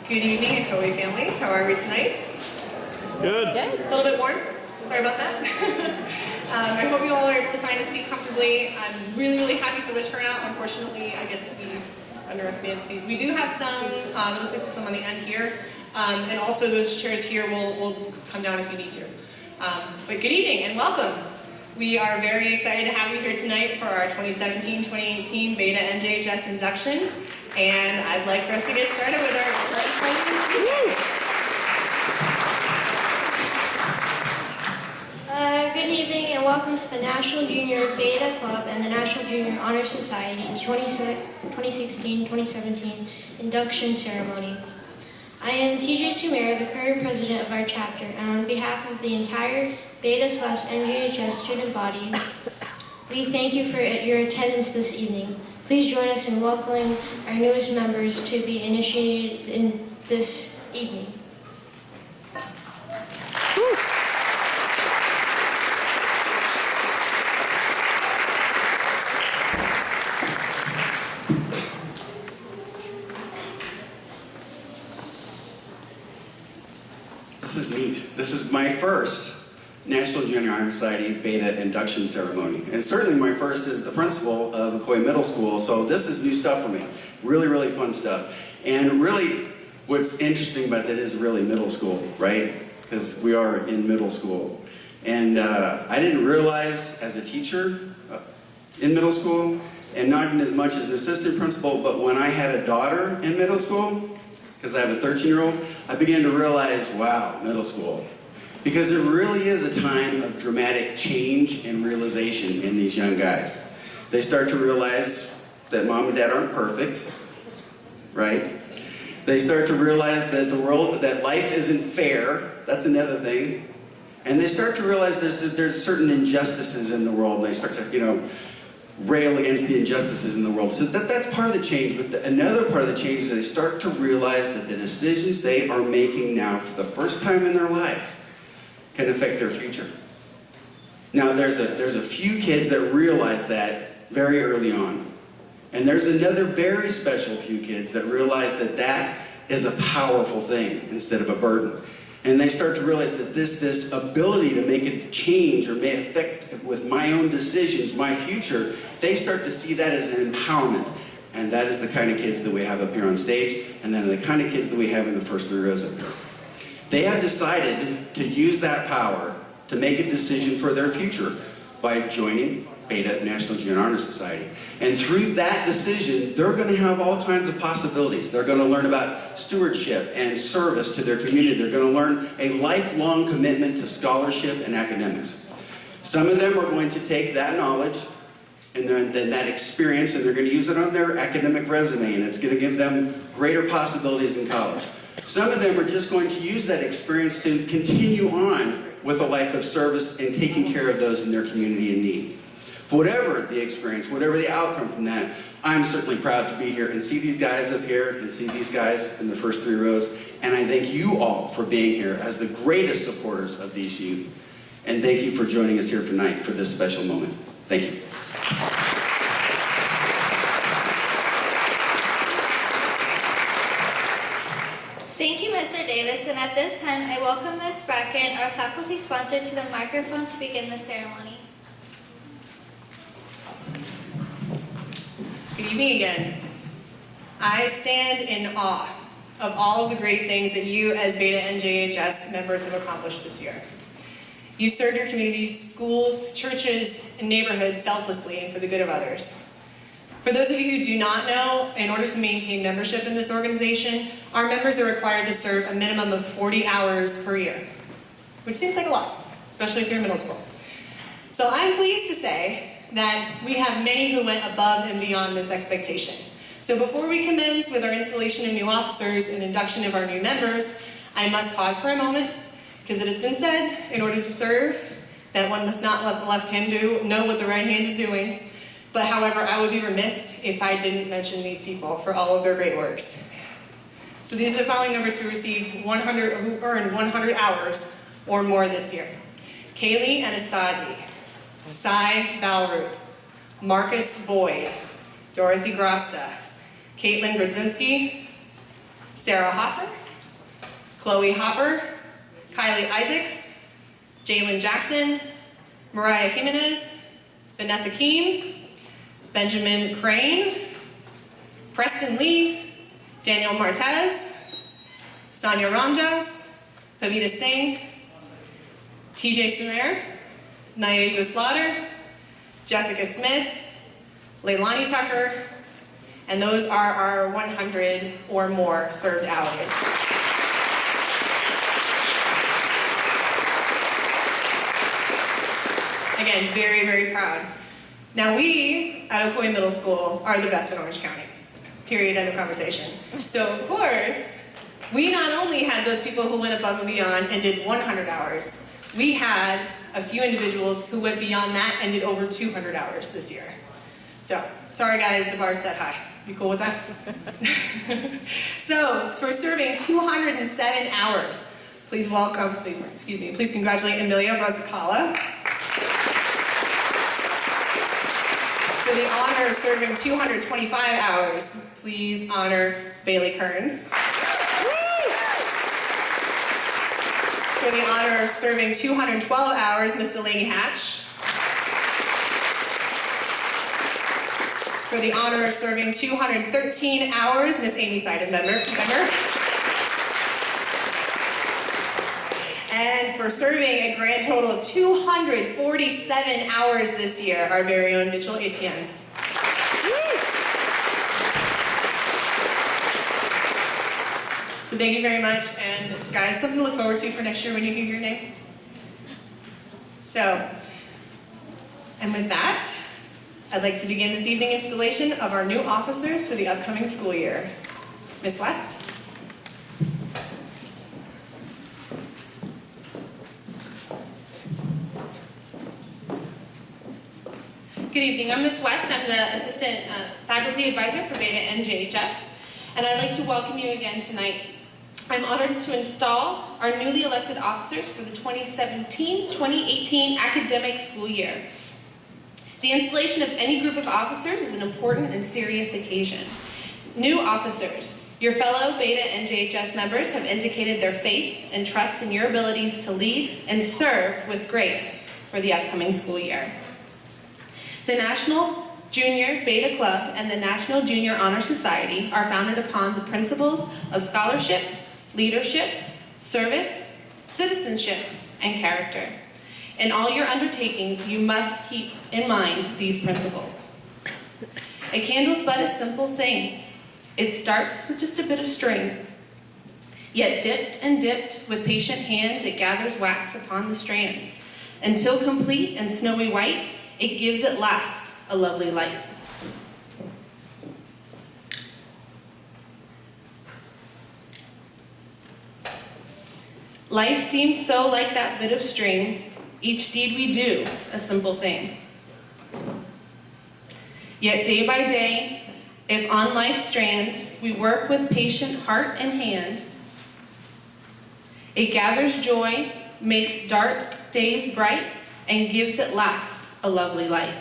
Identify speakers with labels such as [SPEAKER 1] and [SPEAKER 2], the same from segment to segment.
[SPEAKER 1] Good evening, Ocoee families. How are we tonight?
[SPEAKER 2] Good.
[SPEAKER 1] A little bit warm. Sorry about that. I hope you all are able to find a seat comfortably. I'm really happy for the turnout. Unfortunately, I guess we underestimated the seats. We do have some, it looks like some on the end here. And also those chairs here will come down if you need to. But good evening and welcome. We are very excited to have you here tonight for our 2017-2018 Beta Njhs induction. And I'd like for us to get started with our president speaker.
[SPEAKER 3] Good evening and welcome to the National Junior Beta Club and the National Junior Honor Society 2016-2017 induction ceremony. I am Njhs, the current president of our chapter, and on behalf of the entire Beta/NJHS student body, we thank you for your attendance this evening. Please join us in welcoming our newest members to be initiated in this evening.
[SPEAKER 4] This is neat. This is my first National Junior Honor Society Beta induction ceremony. And certainly my first as the principal of Ocoee Middle School, so this is new stuff for me. Really fun stuff. And really, what's interesting about that is really middle school, right? Because we are in middle school. And I didn't realize as a teacher in middle school, and not as much as an assistant principal, but when I had a daughter in middle school, because I have a 13-year-old, I began to realize, wow, middle school. Because it really is a time of dramatic change and realization in these young guys. They start to realize that mom and dad aren't perfect, right? They start to realize that that life isn't fair. That's another thing. And they start to realize there's certain injustices in the world. They start to, rail against the injustices in the world. So that's part of the change. But another part of the change is they start to realize that the decisions they are making now for the first time in their lives can affect their future. Now there's a few kids that realize that very early on. And there's another very special few kids that realize that that is a powerful thing instead of a burden. And they start to realize that this ability to make a change or may affect with my own decisions, my future, they start to see that as an empowerment. And that is the kind of kids that we have up here on stage, and then the kind of kids that we have in the first 3 rows up here. They have decided to use that power to make a decision for their future by joining Beta National Junior Honor Society. And through that decision, they're going to have all kinds of possibilities. They're going to learn about stewardship and service to their community. They're going to learn a lifelong commitment to scholarship and academics. Some of them are going to take that knowledge and then that experience, and they're going to use it on their academic resume, and it's going to give them greater possibilities in college. Some of them are just going to use that experience to continue on with a life of service and taking care of those in their community in need. For whatever the experience, whatever the outcome from that, I'm certainly proud to be here and see these guys up here and see these guys in the first 3 rows. And I thank you all for being here as the greatest supporters of these youth. And thank you for joining us here tonight for this special moment. Thank you.
[SPEAKER 5] Thank you, Mr. Davis, and at this time, I welcome Ms. Bracken, our faculty sponsor, to the microphone to begin the ceremony.
[SPEAKER 1] Good evening again. I stand in awe of all of the great things that you as Beta NJHS members have accomplished this year. You served your communities, schools, churches, and neighborhoods selflessly and for the good of others. For those of you who do not know, in order to maintain membership in this organization, our members are required to serve a minimum of 40 hours per year, which seems like a lot, especially if you're in middle school. So I'm pleased to say that we have many who went above and beyond this expectation. So before we commence with our installation of new officers and induction of our new members, I must pause for a moment, because it has been said, in order to serve, that one must not let the left hand know what the right hand is doing. But however, I would be remiss if I didn't mention these people for all of their great works. So these are the following members who earned 100 hours or more this year. Kaylee Anastasi, Cy Balrup, Marcus Boyd, Dorothy Grasta, Caitlin Grodzinski, Sarah Hoffer, Chloe Hopper, Kylie Isaacs, Jalen Jackson, Mariah Jimenez, Vanessa Keene, Benjamin Crane, Preston Lee, Daniel Martez, Sonia Ramjas, Pavita Singh, TJ Sumer, Njhs Slaughter, Jessica Smith, Leilani Tucker, and those are our 100 or more served hours. Again, very, very proud. Now we, at Ocoee Middle School, are the best in Orange County. Period, end of conversation. So of course, we not only had those people who went above and beyond and did 100 hours, we had a few individuals who went beyond that and did over 200 hours this year. So, sorry guys, the bar's set high. You cool with that? So, for serving 207 hours, please congratulate Emilia Brasicala. For the honor of serving 225 hours, please honor Bailey Kearns. For the honor of serving 212 hours, Miss Delaney Hatch. For the honor of serving 213 hours, Miss Amy Seidenbender. And for serving a grand total of 247 hours this year, our very own Mitchell Etienne. So thank you very much, and guys, something to look forward to for next year when you hear your name. So, and with that, I'd like to begin this evening installation of our new officers for the upcoming school year. Ms. West.
[SPEAKER 2] Good evening, I'm Ms. West. I'm the Assistant Faculty Advisor for Beta Njhs, and I'd like to welcome you again tonight. I'm honored to install our newly elected officers for the 2017-2018 academic school year. The installation of any group of officers is an important and serious occasion. New officers, your fellow Beta Njhs members have indicated their faith and trust in your abilities to lead and serve with grace for the upcoming school year. The National Junior Beta Club and the National Junior Honor Society are founded upon the principles of scholarship, leadership, service, citizenship, and character. In all your undertakings, you must keep in mind these principles. A candle's but a simple thing. It starts with just a bit of string. Yet dipped and dipped with patient hand, it gathers wax upon the strand. Until complete and snowy white, it gives at last a lovely light. Life seems so like that bit of string, each deed we do, a simple thing. Yet day by day, if on life's strand, we work with patient heart and hand, it gathers joy, makes dark days bright, and gives at last a lovely light.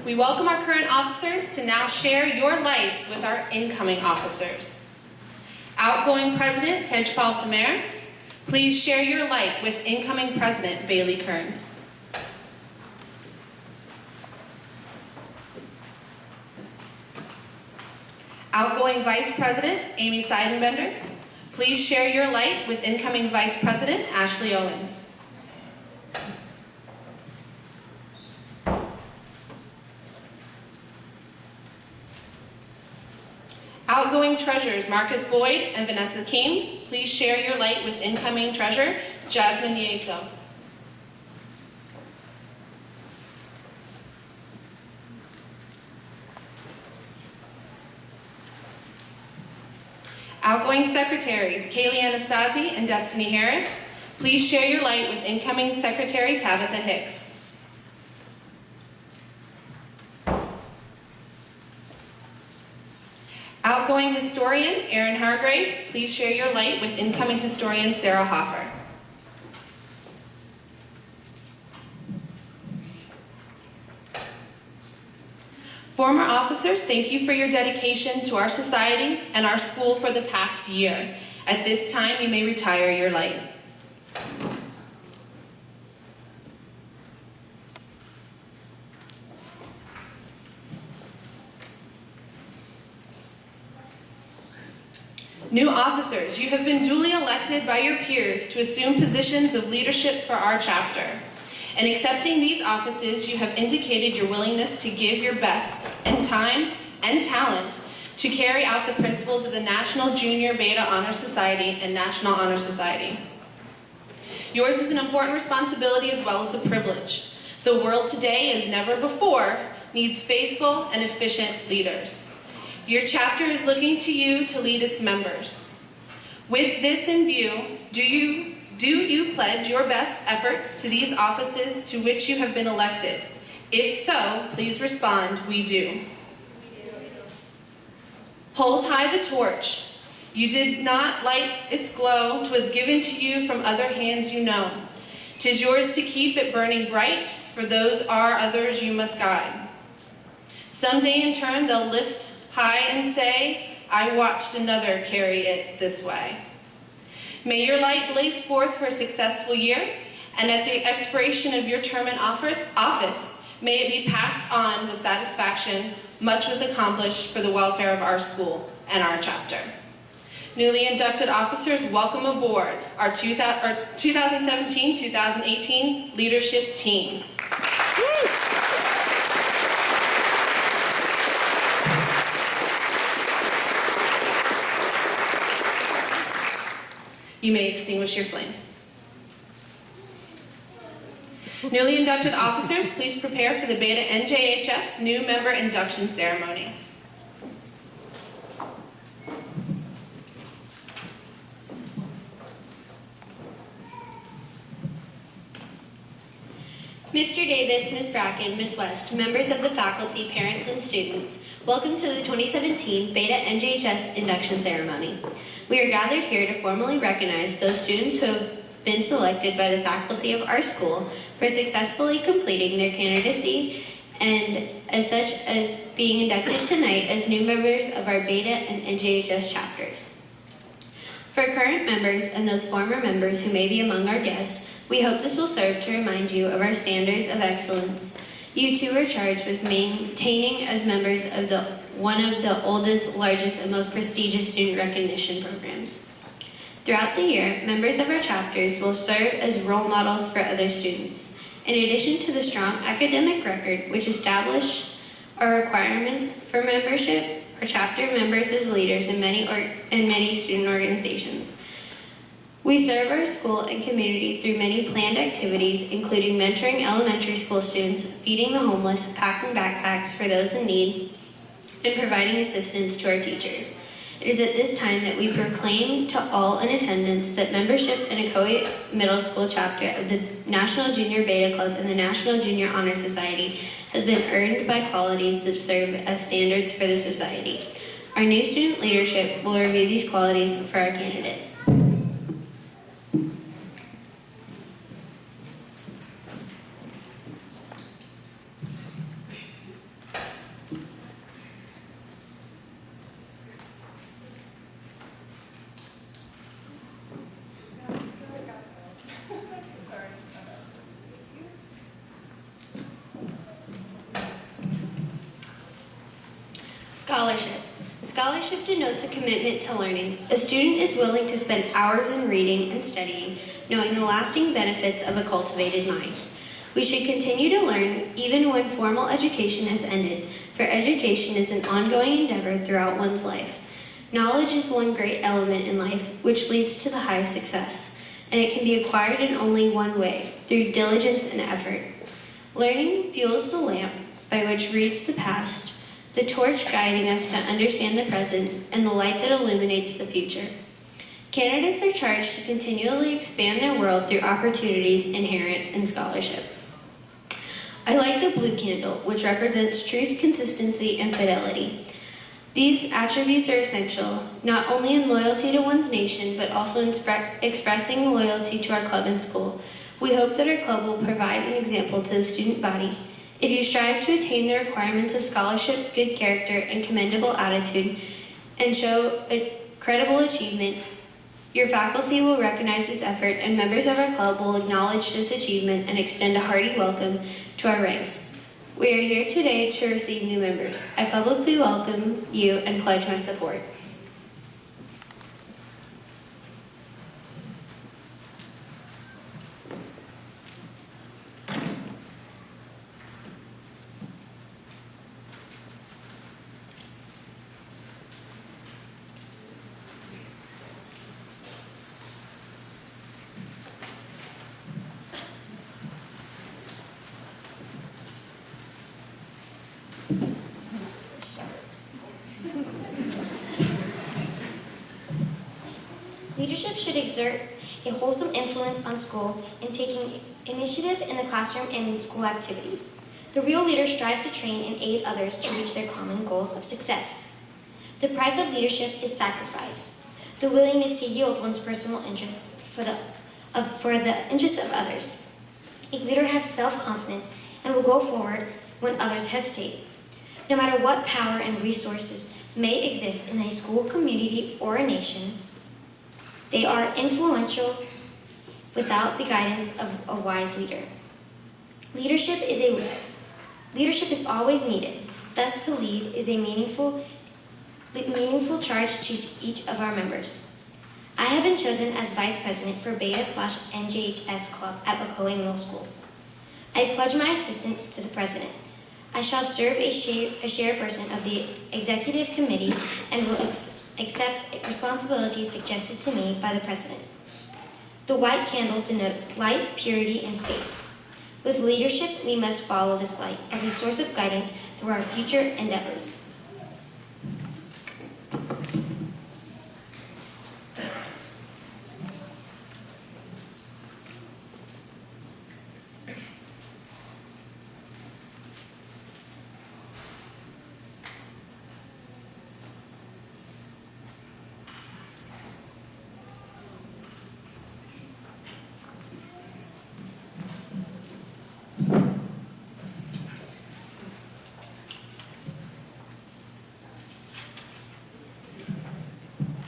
[SPEAKER 2] We welcome our current officers to now share your light with our incoming officers. Outgoing President Tejpal Samer, please share your light with incoming President Bailey Kearns. Outgoing Vice President Amy Seidenbender, please share your light with incoming Vice President Ashley Owens. Outgoing outgoing treasurers Marcus Boyd and Vanessa King please share your light with incoming treasurer Jasmine Nieto. Outgoing secretaries Kaylee Anastasi and Destiny Harris, please share your light with incoming secretary Tabitha Hicks. Outgoing historian Erin Hargrave, please share your light with incoming historian Sarah Hoffer. Former officers, thank you for your dedication to our society and our school for the past year. At this time, you may retire your light. New officers, you have been duly elected by your peers to assume positions of leadership for our chapter. In accepting these offices, you have indicated your willingness to give your best in time and talent to carry out the principles of the National Junior Beta Honor Society and National Honor Society. Yours is an important responsibility as well as a privilege. The world today, as never before, needs faithful and efficient leaders. Your chapter is looking to you to lead its members. With this in view, do you pledge your best efforts to these offices to which you have been elected? If so, please respond, we do. Hold high the torch. You did not light its glow, 'twas given to you from other hands you know. 'Tis yours to keep it burning bright, for those are others you must guide. Someday in turn they'll lift high and say, I watched another carry it this way. May your light blaze forth for a successful year, and at the expiration of your term in office, may it be passed on with satisfaction. Much was accomplished for the welfare of our school and our chapter. Newly inducted officers, welcome aboard our 2017-2018 leadership team. You may extinguish your flame. Newly inducted officers, please prepare for the Beta NJHS new member induction ceremony.
[SPEAKER 6] Mr. Davis, Ms. Bracken, Ms. West, members of the faculty, parents, and students, welcome to the 2017 Beta NJHS induction ceremony. We are gathered here to formally recognize those students who have been selected by the faculty of our school for successfully completing their candidacy and as such as being inducted tonight as new members of our Beta and NJHS chapters. For current members and those former members who may be among our guests, we hope this will serve to remind you of our standards of excellence. You too are charged with maintaining as members of one of the oldest, largest, and most prestigious student recognition programs. Throughout the year, members of our chapters will serve as role models for other students. In addition to the strong academic record which establish our requirements for membership, our chapter members as leaders in many student organizations. We serve our school and community through many planned activities, including mentoring elementary school students, feeding the homeless, packing backpacks for those in need, and providing assistance to our teachers. It is at this time that we proclaim to all in attendance that membership in Ocoee Middle School chapter of the National Junior Beta Club and the National Junior Honor Society has been earned by qualities that serve as standards for the society. Our new student leadership will review these qualities for our candidates. Scholarship. Scholarship denotes a commitment to learning. A student is willing to spend hours in reading and studying, knowing the lasting benefits of a cultivated mind. We should continue to learn even when formal education has ended, for education is an ongoing endeavor throughout one's life. Knowledge is one great element in life which leads to the highest success, and it can be acquired in only one way, through diligence and effort. Learning fuels the lamp by which reads the past, the torch guiding us to understand the present, and the light that illuminates the future. Candidates are charged to continually expand their world through opportunities inherent in scholarship. I like the blue candle, which represents truth, consistency, and fidelity. These attributes are essential, not only in loyalty to one's nation, but also in expressing loyalty to our club and school. We hope that our club will provide an example to the student body. If you strive to attain the requirements of scholarship, good character, and commendable attitude, and show a credible achievement, your faculty will recognize this effort, and members of our club will acknowledge this achievement and extend a hearty welcome to our ranks. We are here today to receive new members. I publicly welcome you and pledge my support.
[SPEAKER 7] Leadership should exert a wholesome influence on school in taking initiative in the classroom and in school activities. The real leader strives to train and aid others to reach their common goals of success. The price of leadership is sacrifice, the willingness to yield one's personal interests for the interests of others. A leader has self-confidence and will go forward when others hesitate. No matter what power and resources may exist in a school, community, or a nation, they are influential without the guidance of a wise leader. Leadership is always needed. Thus, to lead is a meaningful charge to each of our members. I have been chosen as Vice President for Beta/NJHS Club at Ocoee Middle School. I pledge my assistance to the President. I shall serve as chairperson of the Executive Committee and will accept responsibilities suggested to me by the President. The white candle denotes light, purity, and faith. With leadership, we must follow this light as a source of guidance through our future endeavors.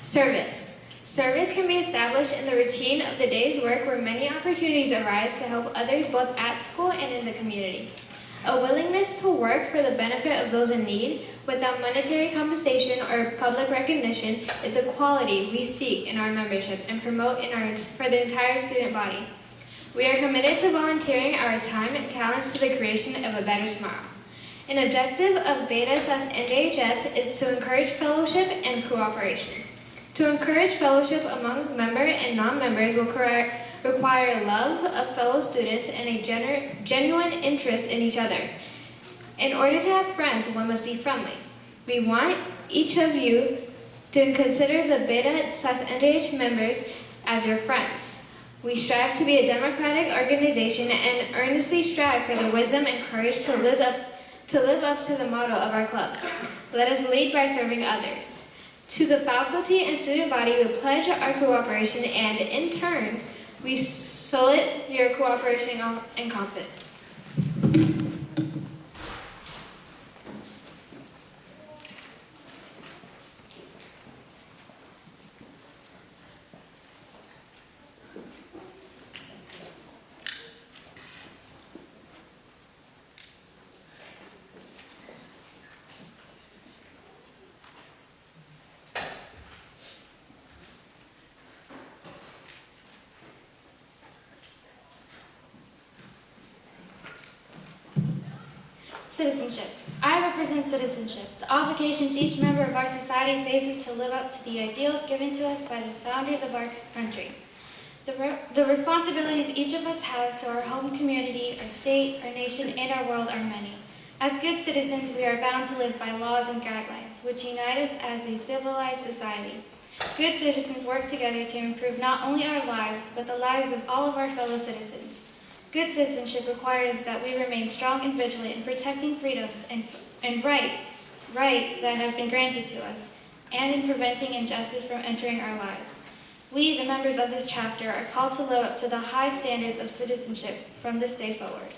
[SPEAKER 8] Service. Service can be established in the routine of the day's work where many opportunities arise to help others both at school and in the community. A willingness to work for the benefit of those in need without monetary compensation or public recognition is a quality we seek in our membership and promote for the entire student body. We are committed to volunteering our time and talents to the creation of a better tomorrow. An objective of Beta/NJHS is to encourage fellowship and cooperation. To encourage fellowship among member and non-members will require love of fellow students and a genuine interest in each other. In order to have friends, one must be friendly. We want each of you to consider the Beta/NJH members as your friends. We strive to be a democratic organization and earnestly strive for the wisdom and courage to live up to the motto of our club. Let us lead by serving others. To the faculty and student body, we pledge our cooperation and, in turn, we solicit your cooperation and confidence.
[SPEAKER 7] Citizenship. I represent citizenship, the
[SPEAKER 5] The obligations each member of our society faces to live up to the ideals given to us by the founders of our country. The responsibilities each of us has to our home community, our state, our nation, and our world are many. As good citizens, we are bound to live by laws and guidelines, which unite us as a civilized society. Good citizens work together to improve not only our lives, but the lives of all of our fellow citizens. Good citizenship requires that we remain strong and vigilant in protecting freedoms and rights that have been granted to us, and in preventing injustice from entering our lives. We, the members of this chapter, are called to live up to the high standards of citizenship from this day forward.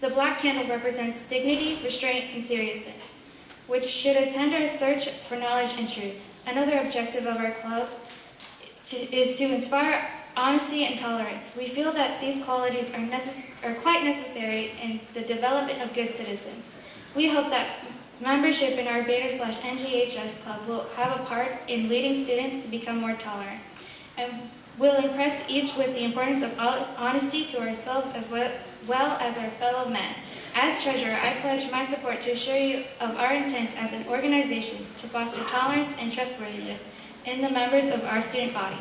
[SPEAKER 5] The black candle represents dignity, restraint, and seriousness, which should attend our search for knowledge and truth. Another objective of our club is to inspire honesty and tolerance. We feel that these qualities are quite necessary in the development of good citizens. We hope that membership in our Beta/NJHS club will have a part in leading students to become more tolerant, and will impress each with the importance of honesty to ourselves as well as our fellow men. As treasurer, I pledge my support to assure you of our intent as an organization to foster tolerance and trustworthiness in the members of our student body.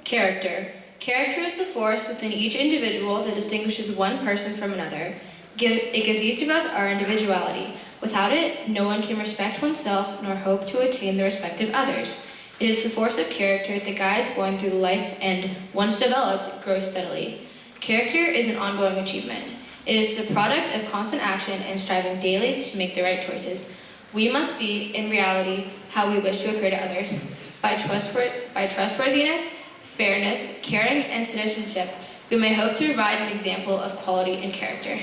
[SPEAKER 2] Character. Character is the force within each individual that distinguishes one person from another. It gives each of us our individuality. Without it, no one can respect oneself nor hope to attain the respect of others. It is the force of character that guides one through life and, once developed, grows steadily. Character is an ongoing achievement. It is the product of constant action and striving daily to make the right choices. We must be, in reality, how we wish to appear to others. By trustworthiness, fairness, caring, and citizenship, we may hope to provide an example of quality and character.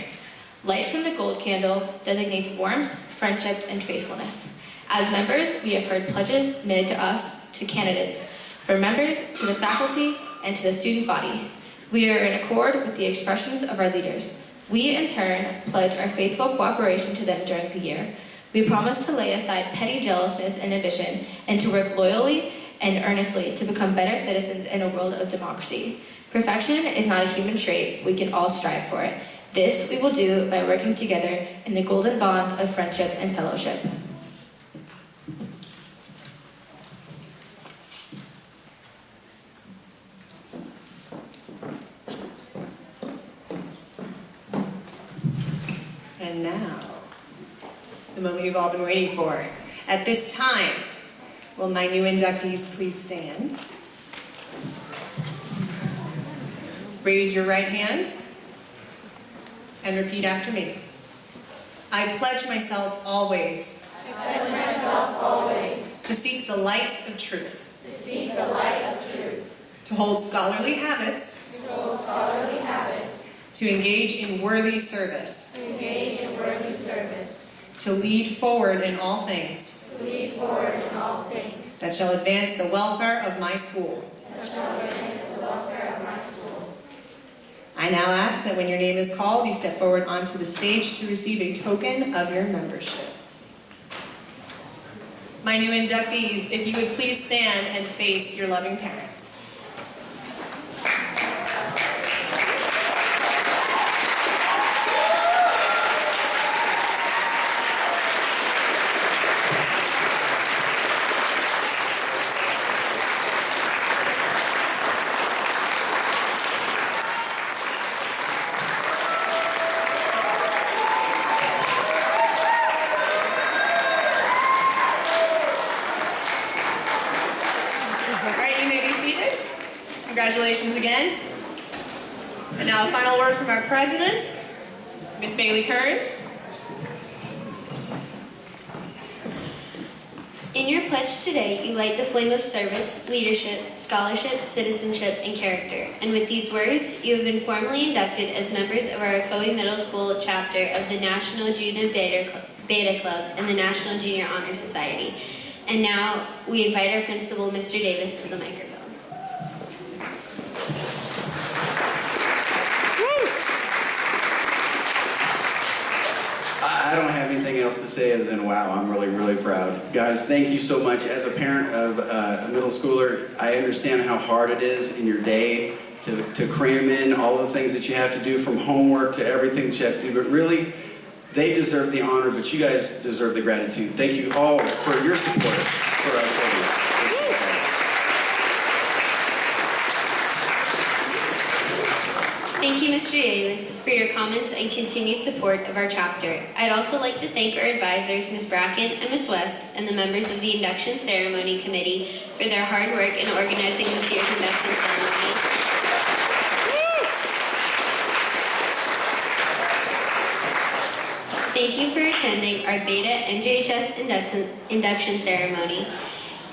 [SPEAKER 2] Light from the gold candle designates warmth, friendship, and faithfulness. As members, we have heard pledges made to us, to candidates, from members to the faculty, and to the student body. We are in accord with the expressions of our leaders. We, in turn, pledge our faithful cooperation to them during the year. We promise to lay aside petty jealousness and ambition, and to work loyally and earnestly to become better citizens in a world of democracy. Perfection is not a human trait. We can all strive for it. This we will do by working together in the golden bonds of friendship and fellowship.
[SPEAKER 1] And now, the moment you've all been waiting for. At this time, will my new inductees please stand? Raise your right hand and repeat after me. I pledge myself always. To seek the light of truth. To hold scholarly habits. To engage in worthy service. To lead forward in all things. That shall advance the welfare of my school. I now ask that when your name is called, you step forward onto the stage to receive a token of your membership. My new inductees, if you would please stand and face your loving parents. Congratulations again. And now a final word from our president, Ms. Bailey Kearns.
[SPEAKER 6] In your pledge today, you light the flame of service, leadership, scholarship, citizenship, and character. And with these words, you have been formally inducted as members of our Ocoee Middle School chapter of the National Junior Beta Club. Beta Club, and the National Junior Honor Society. And now we invite our principal, Mr. Davis, to the microphone.
[SPEAKER 4] I don't have anything else to say other than wow, I'm really, really proud. Guys, thank you so much. As a parent of a middle schooler, I understand how hard it is in your day to cram in all the things that you have to do, from homework to everything that you have to do, but really, they deserve the honor, but you guys deserve the gratitude. Thank you all for your support for our children. Appreciate that.
[SPEAKER 6] Thank you, Mr. Davis, for your comments and continued support of our chapter. I'd also like to thank our advisors, Ms. Bracken and Ms. West, and the members of the Induction Ceremony Committee for their hard work in organizing this year's induction ceremony. Thank you for attending our Beta NJHS induction ceremony.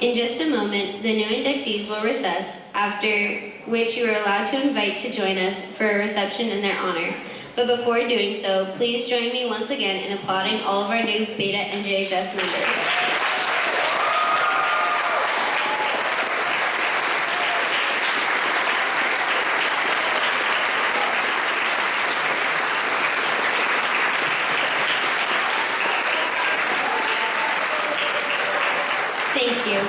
[SPEAKER 6] In just a moment, the new inductees will recess, after which you are allowed to invite to join us for a reception in their honor. But before doing so, please join me once again in applauding all of our new Beta NJHS members. Thank you.